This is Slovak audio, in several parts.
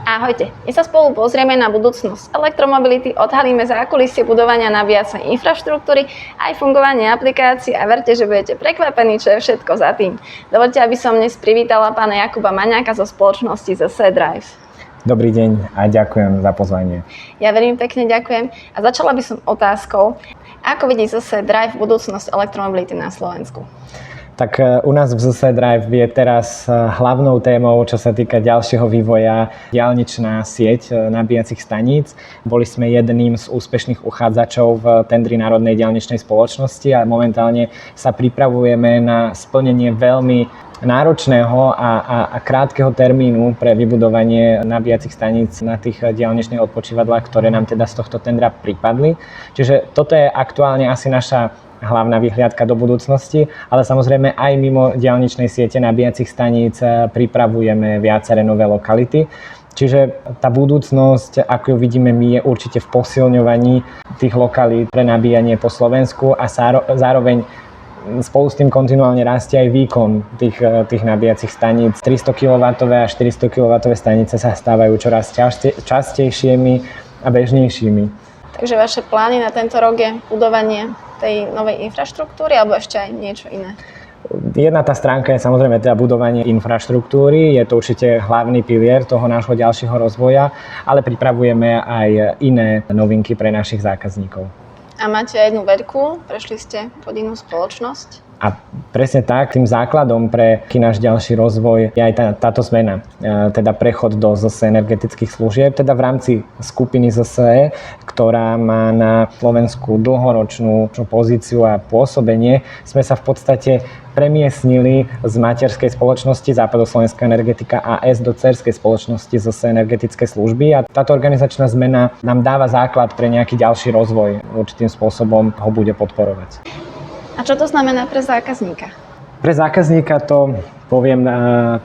Ahojte, my sa spolu pozrieme na budúcnosť elektromobility, odhalíme zákulisie budovania nabíjacej infraštruktúry, aj fungovanie aplikácií a verte, že budete prekvapení, čo je všetko za tým. Dovoľte, aby som dnes privítala pána Jakuba Maňáka zo spoločnosti ZS Drive. Dobrý deň a ďakujem za pozvanie. Ja veľmi pekne ďakujem a začala by som otázkou, ako vidí ZS Drive budúcnosť elektromobility na Slovensku? Tak u nás v ZS Drive je teraz hlavnou témou, čo sa týka ďalšieho vývoja, diaľničná sieť nabíjacích staníc. Boli sme jedným z úspešných uchádzačov v tendri Národnej diaľničnej spoločnosti a momentálne sa pripravujeme na splnenie veľmi náročného a krátkeho termínu pre vybudovanie nabíjacích staníc na tých diaľničných odpočívadlách, ktoré nám teda z tohto tendra pripadli. Čiže toto je aktuálne asi naša hlavná vyhliadka do budúcnosti, ale samozrejme aj mimo diaľničnej siete nabíjacích staníc pripravujeme viaceré nové lokality. Čiže tá budúcnosť, ako ju vidíme my, je určite v posilňovaní tých lokalít pre nabíjanie po Slovensku a zároveň spolu s tým kontinuálne rastie aj výkon tých nabíjacích staníc. 300 kW a 400 kW stanice sa stávajú čoraz častejšími a bežnejšími. Takže vaše plány na tento rok je budovanie tej novej infraštruktúry alebo ešte aj niečo iné? Jedna tá stránka je samozrejme teda budovanie infraštruktúry, je to určite hlavný pilier toho nášho ďalšieho rozvoja, ale pripravujeme aj iné novinky pre našich zákazníkov. A máte aj jednu veľkú, prešli ste pod inú spoločnosť? A presne tak, tým základom pre náš ďalší rozvoj je aj táto zmena, teda prechod do ZSE energetických služieb, teda v rámci skupiny ZSE, ktorá má na Slovensku dlhoročnú pozíciu a pôsobenie, sme sa v podstate premiestnili z materskej spoločnosti Západoslovenská energetika AS do dcérskej spoločnosti ZSE energetické služby a táto organizačná zmena nám dáva základ pre nejaký ďalší rozvoj, určitým spôsobom ho bude podporovať. A čo to znamená pre zákazníka? Pre zákazníka to, poviem,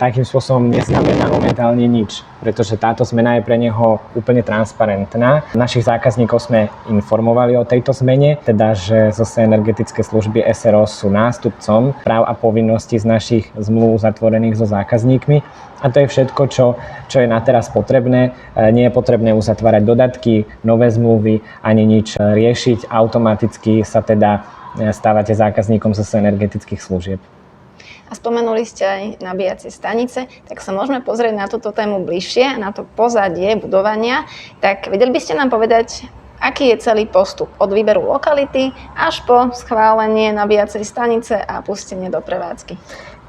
takým spôsobom neznamená momentálne nič, pretože táto zmena je pre neho úplne transparentná. Našich zákazníkov sme informovali o tejto zmene, teda že ZSE energetické služby SRO sú nástupcom práv a povinností z našich zmluv zatvorených so zákazníkmi. A to je všetko, čo je na teraz potrebné. Nie je potrebné uzatvárať dodatky, nové zmluvy, ani nič riešiť. Automaticky sa teda stávate zákazníkom ZSE energetických služieb. A spomenuli ste aj nabíjacie stanice, tak sa môžeme pozrieť na túto tému bližšie, na to pozadie budovania. Tak vedeli by ste nám povedať, aký je celý postup od výberu lokality až po schválenie nabíjacej stanice a pustenie do prevádzky?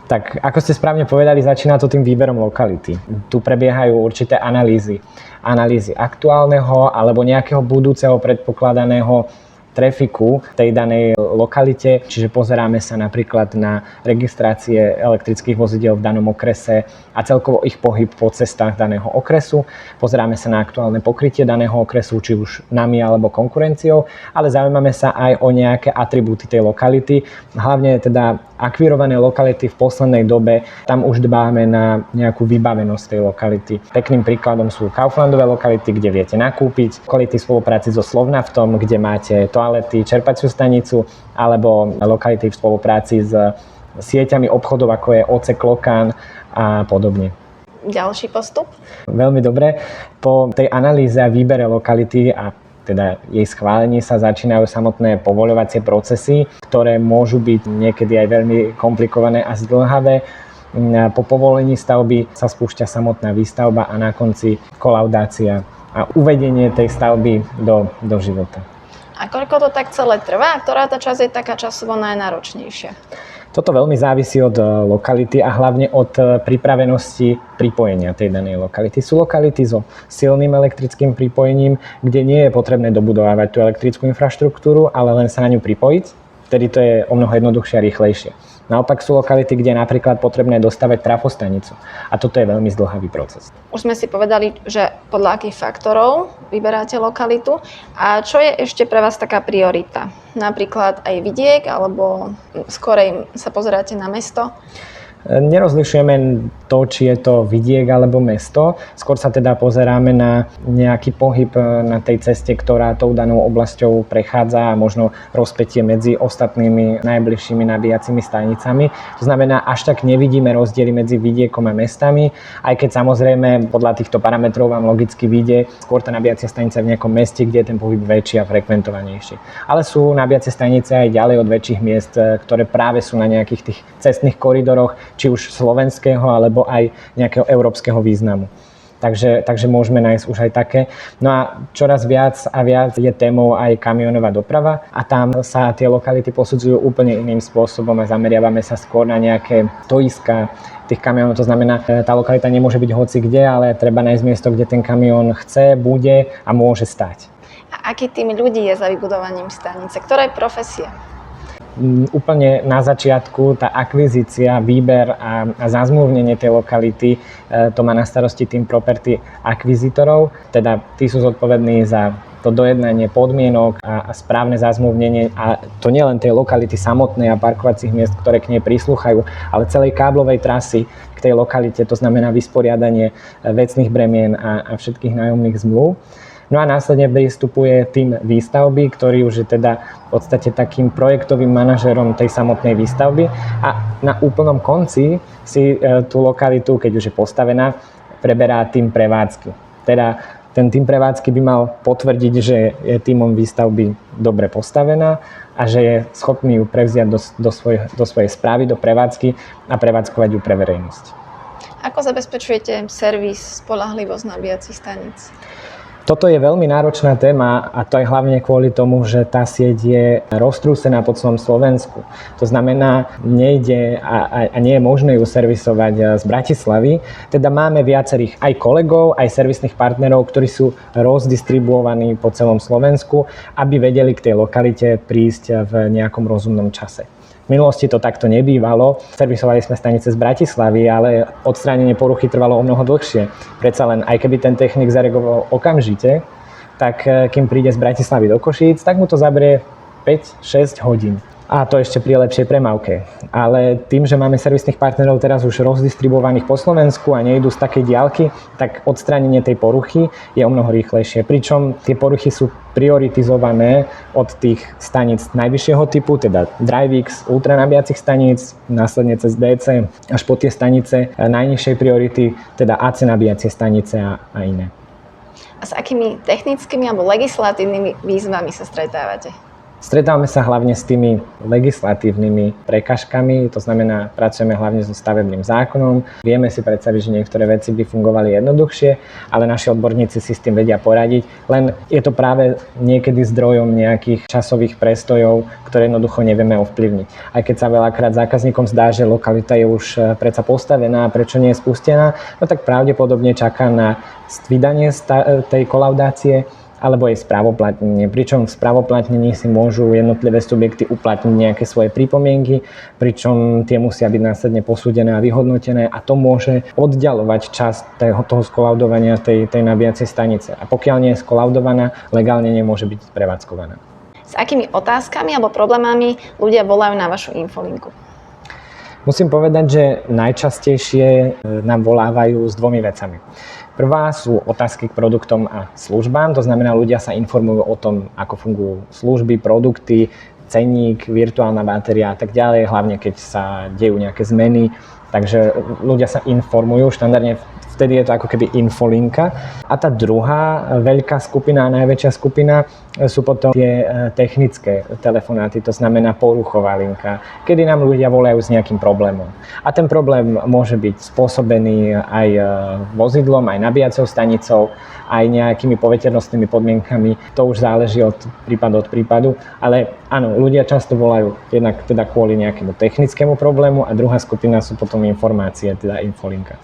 Tak, ako ste správne povedali, začína to tým výberom lokality. Tu prebiehajú určité analýzy aktuálneho alebo nejakého budúceho predpokladaného trafiku v tej danej lokalite, čiže pozeráme sa napríklad na registrácie elektrických vozidiel v danom okrese a celkovo ich pohyb po cestách daného okresu. Pozeráme sa na aktuálne pokrytie daného okresu, či už nami alebo konkurenciou, ale zaujímame sa aj o nejaké atribúty tej lokality, hlavne teda akvirované lokality v poslednej dobe, tam už dbáme na nejakú vybavenosť tej lokality. Pekným príkladom sú Kauflandové lokality, kde viete nakúpiť, lokality v spolupráci so Slovnaftom, kde máte toalety, čerpaciu stanicu, alebo lokality v spolupráci s sieťami obchodov, ako je OC Klokán a podobne. Ďalší postup? Veľmi dobre. Po tej analýze a výbere lokality a teda jej schválení sa začínajú samotné povoľovacie procesy, ktoré môžu byť niekedy aj veľmi komplikované a zdĺhavé. Po povolení stavby sa spúšťa samotná výstavba a na konci kolaudácia a uvedenie tej stavby do života. A koľko to tak celé trvá? Ktorá tá časť je taká časovo najnáročnejšia? Toto veľmi závisí od lokality a hlavne od pripravenosti pripojenia tej danej lokality. Sú lokality so silným elektrickým pripojením, kde nie je potrebné dobudovávať tú elektrickú infraštruktúru, ale len sa na ňu pripojiť. Vtedy to je o mnoho jednoduchšie a rýchlejšie. Naopak sú lokality, kde je napríklad potrebné dostavať trafostanicu. A toto je veľmi zdĺhavý proces. Už sme si povedali, že podľa akých faktorov vyberáte lokalitu. A čo je ešte pre vás taká priorita? Napríklad aj vidiek, alebo skorej sa pozeráte na mesto? Nerozlišujeme to, či je to vidiek alebo mesto. Skôr sa teda pozeráme na nejaký pohyb na tej ceste, ktorá tou danou oblasťou prechádza a možno rozpätie medzi ostatnými najbližšími nabíjacími stanicami. To znamená, až tak nevidíme rozdiely medzi vidiekom a mestami, aj keď samozrejme podľa týchto parametrov vám logicky vyjde skôr tá nabíjacia stanica v nejakom meste, kde je ten pohyb väčší a frekventovanejší. Ale sú nabíjacie stanice aj ďalej od väčších miest, ktoré práve sú na nejakých tých cestných koridoroch, či už slovenského alebo aj nejakého európskeho významu. Takže môžeme nájsť už aj také. No a čoraz viac a viac je témou aj kamionová doprava a tam sa tie lokality posudzujú úplne iným spôsobom a zameriavame sa skôr na nejaké stoiska tých kamionov. To znamená, tá lokalita nemôže byť hoci kde, ale treba nájsť miesto, kde ten kamión chce, bude a môže stať. A aký tým ľudí je za vybudovaním stanice? Ktoré profesie? Úplne na začiatku tá akvizícia, výber a zazmluvnenie tej lokality, to má na starosti tým property akvizitorov, teda tí sú zodpovední za to dojednanie podmienok a správne zazmluvnenie a to nielen tej lokality samotnej a parkovacích miest, ktoré k nej prislúchajú, ale celej káblovej trasy k tej lokalite, to znamená vysporiadanie vecných bremien a všetkých nájomných zmluv. No a následne pristupuje tým výstavby, ktorý už je teda v podstate takým projektovým manažérom tej samotnej výstavby a na úplnom konci si tú lokalitu, keď už je postavená, preberá tým prevádzky. Teda ten tým prevádzky by mal potvrdiť, že je tímom výstavby dobre postavená a že je schopný ju prevziať do svojej správy, do prevádzky a prevádzkovať ju pre verejnosť. Ako zabezpečujete servis, spoľahlivosť nabíjacích staníc? Toto je veľmi náročná téma a to je hlavne kvôli tomu, že tá sieť je roztrúsená po celom Slovensku. To znamená, nejde a nie je možné ju servisovať z Bratislavy. Teda máme viacerých aj kolegov, aj servisných partnerov, ktorí sú rozdistribuovaní po celom Slovensku, aby vedeli k tej lokalite prísť v nejakom rozumnom čase. V minulosti to takto nebývalo. Servisovali sme stanice z Bratislavy, ale odstránenie poruchy trvalo o mnoho dlhšie. Predsa len, aj keby ten technik zareagoval okamžite, tak kým príde z Bratislavy do Košíc, tak mu to zabrie 5-6 hodín. A to ešte pri lepšej premávke. Ale tým, že máme servisných partnerov teraz už rozdistribuovaných po Slovensku a nejdú z takej diaľky, tak odstránenie tej poruchy je o mnoho rýchlejšie. Pričom tie poruchy sú prioritizované od tých staníc najvyššieho typu, teda DriveX, ultranabíjacích staníc, následne cez DC, až po tie stanice najnižšej priority, teda AC nabíjacie stanice a iné. A s akými technickými alebo legislatívnymi výzvami sa stretávate? Stretávame sa hlavne s tými legislatívnymi prekažkami, to znamená, pracujeme hlavne so stavebným zákonom. Vieme si predstaviť, že niektoré veci by fungovali jednoduchšie, ale naši odborníci si s tým vedia poradiť. Len je to práve niekedy zdrojom nejakých časových prestojov, ktoré jednoducho nevieme ovplyvniť. Aj keď sa veľakrát zákazníkom zdá, že lokalita je už predsa postavená, prečo nie je spustená, no tak pravdepodobne čaká na vydanie tej kolaudácie alebo jej správoplatnenie. Pričom v správoplatnení si môžu jednotlivé subjekty uplatniť nejaké svoje pripomienky, pričom tie musia byť následne posúdené a vyhodnotené a to môže oddiaľovať čas toho skolaudovania tej nabíjacej stanice. A pokiaľ nie je skolaudovaná, legálne nemôže byť prevádzkovaná. S akými otázkami alebo problémami ľudia volajú na vašu infolinku? Musím povedať, že najčastejšie nám volávajú s dvomi vecami. Prvá sú otázky k produktom a službám, to znamená, ľudia sa informujú o tom, ako fungujú služby, produkty, cenník, virtuálna batéria a tak ďalej, hlavne keď sa dejú nejaké zmeny. Takže ľudia sa informujú, štandardne vtedy je to ako keby infolinka. A tá druhá veľká skupina, najväčšia skupina sú potom tie technické telefonáty, to znamená poruchová linka, kedy nám ľudia volajú s nejakým problémom. A ten problém môže byť spôsobený aj vozidlom, aj nabíjacou stanicou, aj nejakými poveternostnými podmienkami. To už záleží od prípadu, ale áno, ľudia často volajú jednak teda kvôli nejakému technickému problému a druhá skupina sú potom informácie, teda infolinka.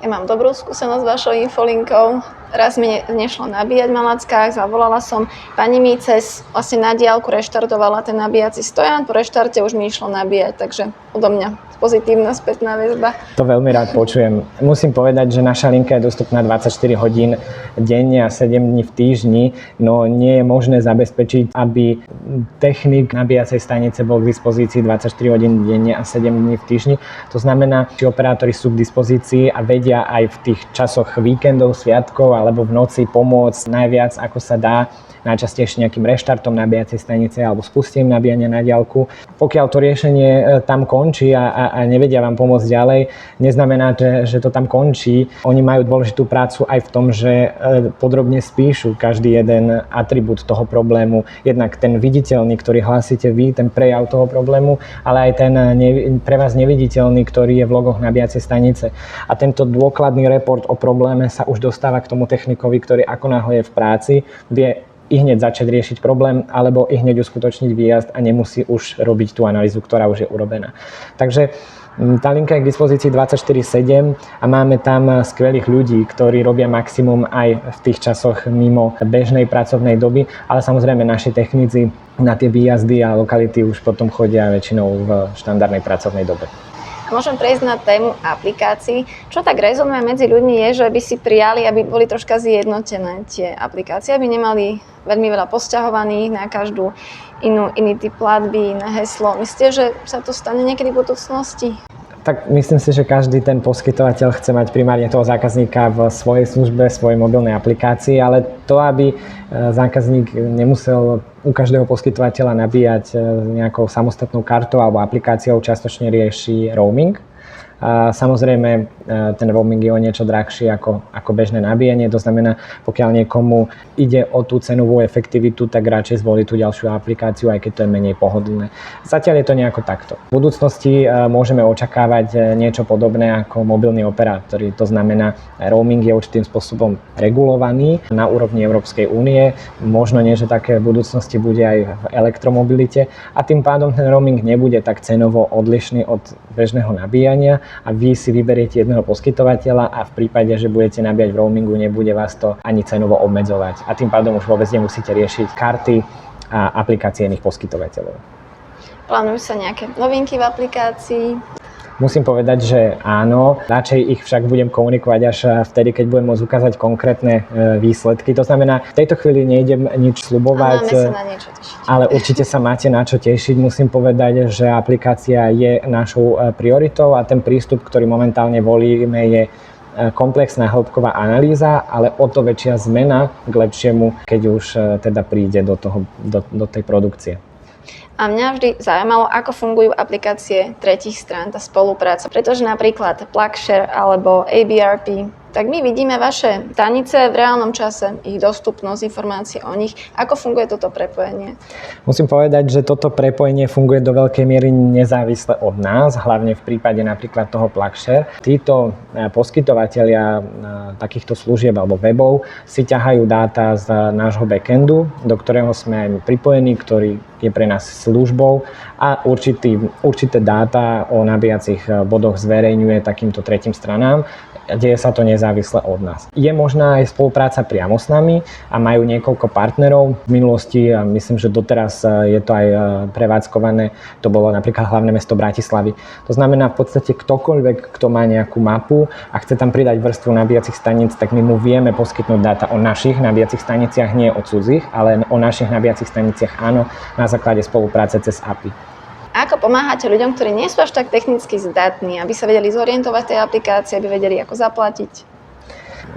Ja mám dobrú skúsenosť s vašou infolinkou. raz mi nešlo nabíjať v Malackách, zavolala som, pani mi cez vlastne na diaľku reštartovala ten nabíjací stojan, po reštarte už mi išlo nabíjať, takže odo mňa pozitívna spätná väzba. To veľmi rád počujem. Musím povedať, že naša linka je dostupná 24 hodín denne a 7 dní v týždni, no nie je možné zabezpečiť, aby technik nabíjacej stanice bol k dispozícii 24 hodín denne a 7 dní v týždni. To znamená, že operátori sú k dispozícii a vedia aj v tých časoch víkendov, sviatkov alebo v noci pomôcť najviac, ako sa dá, najčastejšie nejakým reštartom nabíjacej stanice alebo spustením nabíjania na diaľku. Pokiaľ to riešenie tam končí a nevedia vám pomôcť ďalej, neznamená, že to tam končí. Oni majú dôležitú prácu aj v tom, že podrobne spíšu každý jeden atribút toho problému. Jednak ten viditeľný, ktorý hlásite vy, ten prejav toho problému, ale aj ten pre vás neviditeľný, ktorý je v logoch nabíjacej stanice. A tento dôkladný report o probléme sa už dostáva k tomu technikovi, ktorý ako náhle je v práci, vie i hneď začať riešiť problém, alebo i hneď uskutočniť výjazd a nemusí už robiť tú analýzu, ktorá už je urobená. Takže tá linka je k dispozícii 24/7 a máme tam skvelých ľudí, ktorí robia maximum aj v tých časoch mimo bežnej pracovnej doby, ale samozrejme naši technici na tie výjazdy a lokality už potom chodia väčšinou v štandardnej pracovnej dobe. Môžem prejsť na tému aplikácií. Čo tak rezonuje medzi ľuďmi je, že by si prijali, aby boli troška zjednotené tie aplikácie, aby nemali veľmi veľa posťahovaných na každú iný typ platby, iné heslo. Myslíte, že sa to stane niekedy v budúcnosti? Tak myslím si, že každý ten poskytovateľ chce mať primárne toho zákazníka v svojej službe, svojej mobilnej aplikácii, ale to, aby zákazník nemusel u každého poskytovateľa nabíjať nejakou samostatnou kartou alebo aplikáciou, častočne rieši roaming. A samozrejme, ten roaming je o niečo drahší ako bežné nabíjanie, to znamená, pokiaľ niekomu ide o tú cenovú efektivitu, tak radšej zvolí tú ďalšiu aplikáciu, aj keď to je menej pohodlné. Zatiaľ je to nejako takto. V budúcnosti môžeme očakávať niečo podobné ako mobilní operátori, to znamená, roaming je určitým spôsobom regulovaný na úrovni Európskej únie, možno nie, že také v budúcnosti bude aj v elektromobilite a tým pádom ten roaming nebude tak cenovo odlišný od bežného nabíjania a vy si vyberiete jedného poskytovateľa a v prípade, že budete nabíjať v roamingu, nebude vás to ani cenovo obmedzovať a tým pádom už vôbec nemusíte riešiť karty a aplikácie iných poskytovateľov. Plánujú sa nejaké novinky v aplikácii? Musím povedať, že áno, radšej ich však budem komunikovať až vtedy, keď budem môcť ukázať konkrétne výsledky. To znamená, v tejto chvíli nejdem nič sľubovať, máme sa na niečo tešiť. Ale určite sa máte na čo tešiť. Musím povedať, že aplikácia je našou prioritou a ten prístup, ktorý momentálne volíme, je komplexná hĺbková analýza, ale o to väčšia zmena k lepšiemu, keď už teda príde do tej produkcie. A mňa vždy zaujímalo, ako fungujú aplikácie tretích strán, tá spolupráca. Pretože napríklad Plugshare alebo ABRP, tak my vidíme vaše stanice v reálnom čase, ich dostupnosť, informácie o nich. Ako funguje toto prepojenie? Musím povedať, že toto prepojenie funguje do veľkej miery nezávisle od nás, hlavne v prípade napríklad toho Plugshare. Títo poskytovatelia takýchto služieb alebo webov si ťahajú dáta z nášho backendu, do ktorého sme aj my pripojení, ktorý je pre nás službou a určité dáta o nabíjacích bodoch zverejňuje takýmto tretím stranám. Deje sa to nezávisle od nás. Je možná aj spolupráca priamo s nami a majú niekoľko partnerov. V minulosti, a myslím, že doteraz je to aj prevádzkované, to bolo napríklad hlavné mesto Bratislavy. To znamená v podstate ktokoľvek, kto má nejakú mapu a chce tam pridať vrstvu nabíjacích staníc, tak my mu vieme poskytnúť dáta o našich nabíjacích staniciach, nie o cudzích, ale o našich nabíjacích staniciach áno, na základe spolupráce cez API. Ako pomáhate ľuďom, ktorí nie sú až tak technicky zdatní, aby sa vedeli zorientovať v tej aplikácii, aby vedeli, ako zaplatiť?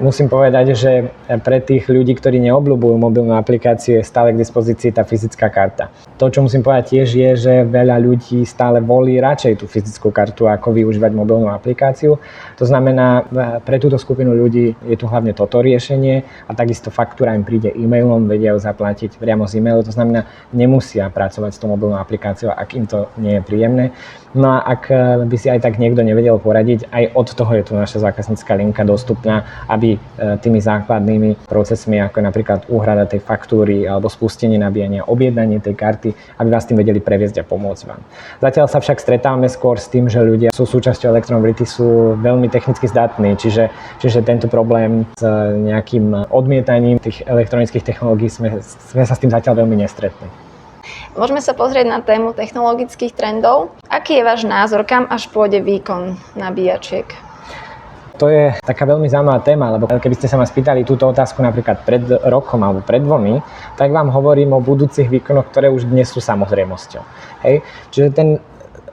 Musím povedať, že pre tých ľudí, ktorí neobľúbujú mobilnú aplikáciu, je stále k dispozícii tá fyzická karta. To, čo musím povedať tiež, je, že veľa ľudí stále volí radšej tú fyzickú kartu, ako využívať mobilnú aplikáciu. To znamená, pre túto skupinu ľudí je tu hlavne toto riešenie a takisto faktúra im príde e-mailom, vedia ju zaplatiť priamo z e-mailu. To znamená, nemusia pracovať s tou mobilnou aplikáciou, ak im to nie je príjemné. No a ak by si aj tak niekto nevedel poradiť, aj od toho je tu naša zákaznícka linka dostupná, aby aby tými základnými procesmi, ako je napríklad úhrada tej faktúry alebo spustenie nabíjania, objednanie tej karty, aby vás tým vedeli previesť a pomôcť vám. Zatiaľ sa však stretávame skôr s tým, že ľudia sú súčasťou elektromobility, sú veľmi technicky zdatní, čiže tento problém s nejakým odmietaním tých elektronických technológií sme sa s tým zatiaľ veľmi nestretli. Môžeme sa pozrieť na tému technologických trendov. Aký je váš názor, kam až pôjde výkon nabíjačiek? To je taká veľmi zaujímavá téma, lebo keby ste sa ma spýtali túto otázku napríklad pred rokom alebo pred 2, tak vám hovorím o budúcich výkonoch, ktoré už dnes sú samozrejmosťou. Hej? Čiže ten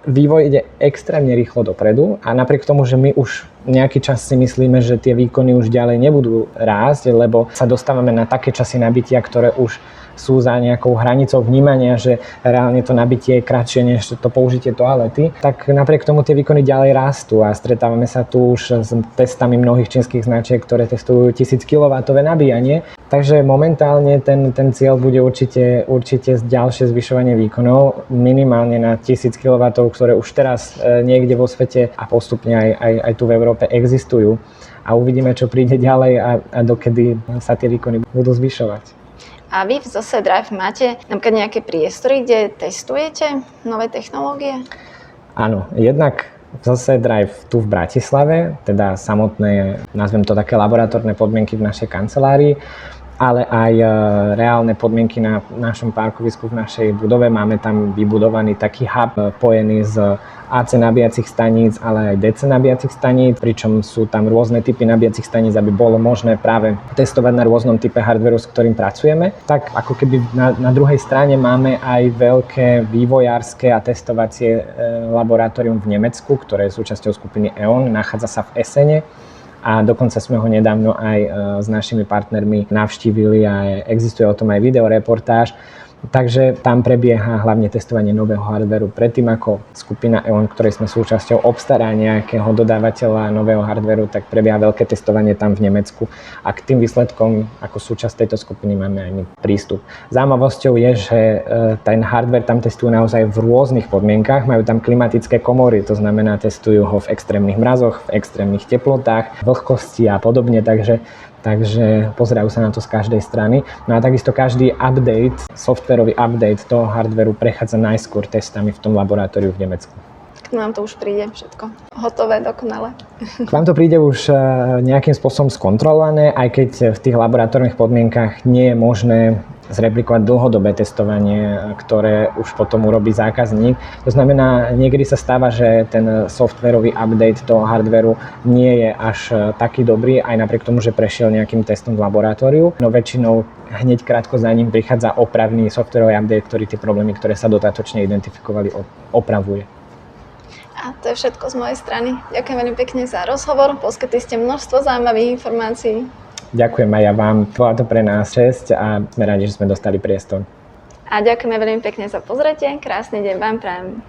vývoj ide extrémne rýchlo dopredu a napriek tomu, že my už nejaký čas si myslíme, že tie výkony už ďalej nebudú rásť, lebo sa dostávame na také časy nabitia, ktoré už sú za nejakou hranicou vnímania, že reálne to nabitie je kratšie než to použitie toalety, tak napriek tomu tie výkony ďalej rastú a stretávame sa tu už s testami mnohých čínskych značiek, ktoré testujú 1000 kW nabíjanie. Takže momentálne ten cieľ bude určite ďalšie zvyšovanie výkonov, minimálne na 1000 kW, ktoré už teraz niekde vo svete a postupne aj tu v Európe existujú. A uvidíme, čo príde ďalej a dokedy sa tie výkony budú zvyšovať. A vy v Zose Drive máte napríklad nejaké priestory, kde testujete nové technológie? Áno, jednak v Zose Drive tu v Bratislave, teda samotné, nazvem to také laboratórne podmienky v našej kancelárii, ale aj reálne podmienky na našom parkovisku v našej budove. Máme tam vybudovaný taký hub pojený z AC nabíjacích staníc, ale aj DC nabíjacích staníc, pričom sú tam rôzne typy nabíjacích staníc, aby bolo možné práve testovať na rôznom type hardwareu, s ktorým pracujeme. Tak ako keby na druhej strane máme aj veľké vývojárske a testovacie laboratórium v Nemecku, ktoré je súčasťou skupiny E.ON, nachádza sa v Essene. A dokonca sme ho nedávno aj s našimi partnermi navštívili a existuje o tom aj videoreportáž. Takže tam prebieha hlavne testovanie nového hardwareu. Predtým ako skupina E.ON, ktorej sme súčasťou, obstará nejakého dodávateľa nového hardwareu, tak prebieha veľké testovanie tam v Nemecku a k tým výsledkom ako súčasť tejto skupiny máme aj my prístup. Zaujímavosťou je, že ten hardware tam testujú naozaj v rôznych podmienkach, majú tam klimatické komory, to znamená testujú ho v extrémnych mrazoch, v extrémnych teplotách, vlhkosti a podobne, takže pozerajú sa na to z každej strany. No a takisto každý update, softwarový update toho hardwareu prechádza najskôr testami v tom laboratóriu v Nemecku. K nám to už príde všetko hotové, dokonale. K vám to príde už nejakým spôsobom skontrolované, aj keď v tých laboratórnych podmienkach nie je možné zreplikovať dlhodobé testovanie, ktoré už potom urobí zákazník. To znamená, niekedy sa stáva, že ten softwarový update toho hardwareu nie je až taký dobrý, aj napriek tomu, že prešiel nejakým testom v laboratóriu. No väčšinou hneď krátko za ním prichádza opravný softwarový update, ktorý tie problémy, ktoré sa dodatočne identifikovali, opravuje. A to je všetko z mojej strany. Ďakujem veľmi pekne za rozhovor, poskytli ste množstvo zaujímavých informácií. Ďakujem aj ja vám, bola to pre nás česť a sme radi, že sme dostali priestor. A ďakujeme veľmi pekne za pozretie, krásny deň vám prajem.